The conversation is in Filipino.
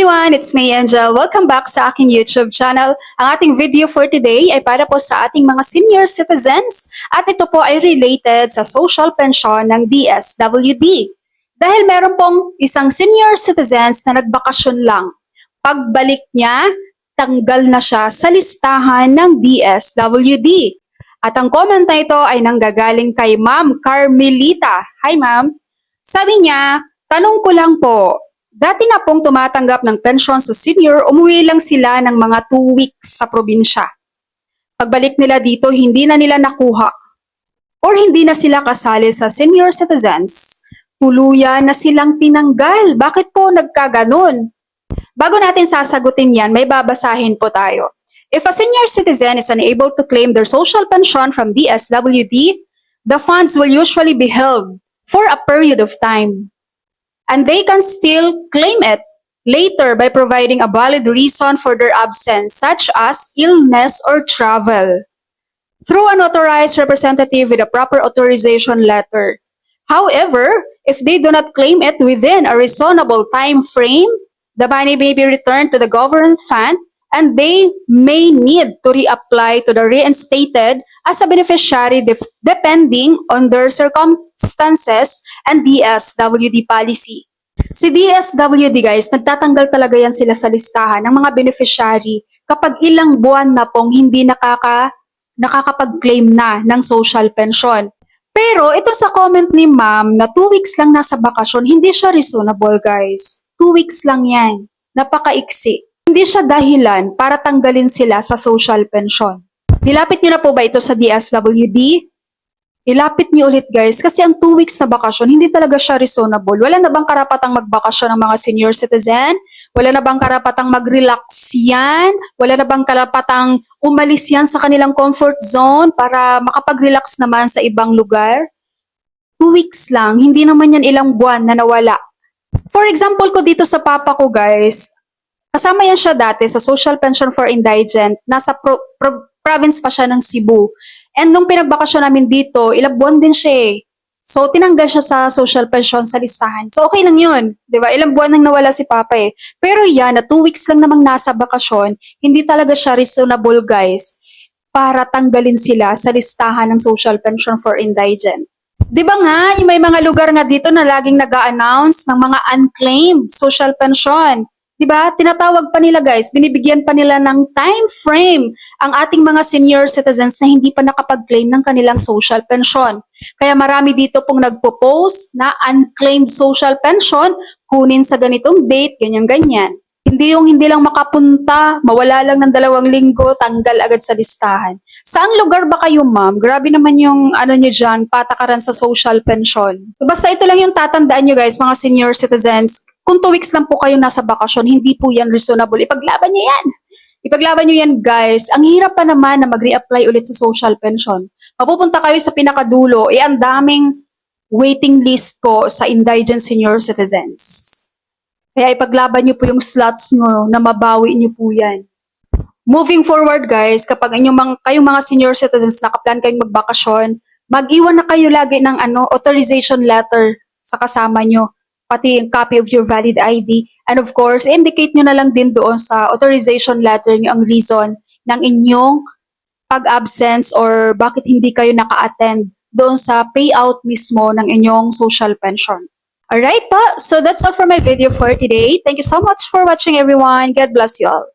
everyone! It's May Angel. Welcome back sa aking YouTube channel. Ang ating video for today ay para po sa ating mga senior citizens at ito po ay related sa social pension ng DSWD. Dahil meron pong isang senior citizens na nagbakasyon lang. Pagbalik niya, tanggal na siya sa listahan ng DSWD. At ang comment na ito ay nanggagaling kay Ma'am Carmelita. Hi Ma'am! Sabi niya, tanong ko lang po, dati na pong tumatanggap ng pensyon sa senior, umuwi lang sila ng mga 2 weeks sa probinsya. Pagbalik nila dito, hindi na nila nakuha or hindi na sila kasali sa senior citizens. Tuluyan na silang tinanggal. Bakit po nagkaganon? Bago natin sasagutin yan, may babasahin po tayo. If a senior citizen is unable to claim their social pension from DSWD, the funds will usually be held for a period of time. And they can still claim it later by providing a valid reason for their absence, such as illness or travel, through an authorized representative with a proper authorization letter. However, if they do not claim it within a reasonable time frame, the money may be returned to the government fund and they may need to reapply to the reinstated as a beneficiary depending on their circumstances and DSWD policy. Si DSWD guys, nagtatanggal talaga yan sila sa listahan ng mga beneficiary kapag ilang buwan na pong hindi nakakapag-claim na ng social pension. Pero ito sa comment ni ma'am na 2 weeks lang nasa bakasyon, hindi siya reasonable guys. 2 weeks lang yan. Napakaiksi. Hindi siya dahilan para tanggalin sila sa social pension. Nilapit niyo na po ba ito sa DSWD? Ilapit niyo ulit guys kasi ang 2 weeks na bakasyon, hindi talaga siya reasonable. Wala na bang karapatang magbakasyon ng mga senior citizen? Wala na bang karapatang mag-relax yan? Wala na bang karapatang umalis yan sa kanilang comfort zone para makapag-relax naman sa ibang lugar? 2 weeks lang, hindi naman yan ilang buwan na nawala. For example ko dito sa papa ko guys, kasama yan siya dati sa Social Pension for Indigent. Nasa province pa siya ng Cebu. And nung pinagbakasyon namin dito, ilang buwan din siya eh. So, tinanggal siya sa social pension sa listahan. So, okay lang yun. Diba? Ilang buwan nang nawala si Papa eh. Pero yan, na 2 weeks lang namang nasa bakasyon, hindi talaga siya reasonable guys para tanggalin sila sa listahan ng Social Pension for Indigent. Diba nga, may mga lugar nga dito na laging nag-a-announce ng mga unclaimed social pension. Diba? Tinatawag pa nila guys, binibigyan pa nila ng time frame ang ating mga senior citizens na hindi pa nakapag-claim ng kanilang social pension. Kaya marami dito pong nagpo-post na unclaimed social pension, kunin sa ganitong date, ganyan-ganyan. Hindi yung hindi lang makapunta, mawala lang ng 2 linggo, tanggal agad sa listahan. Saang lugar ba kayo ma'am? Grabe naman yung ano nyo dyan, patakaran sa social pension. So basta ito lang yung tatandaan nyo guys, mga senior citizens. Kung 2 weeks lang po kayo nasa bakasyon, hindi po yan reasonable. Ipaglaban nyo yan. Ipaglaban nyo yan guys. Ang hirap pa naman na mag-reapply ulit sa social pension. Mapupunta kayo sa pinakadulo, ang daming waiting list po sa indigent senior citizens. Kaya ipaglaban nyo po yung slots nyo na mabawi nyo po yan. Moving forward guys, kapag kayong mga senior citizens nakaplan kayong magbakasyon, mag-iwan na kayo lagi ng authorization letter sa kasama nyo. Pati yung copy of your valid ID. And of course, indicate nyo na lang din doon sa authorization letter nyo ang reason ng inyong pag-absence or bakit hindi kayo naka-attend doon sa payout mismo ng inyong social pension. Alright po, so that's all for my video for today. Thank you so much for watching everyone. God bless you all.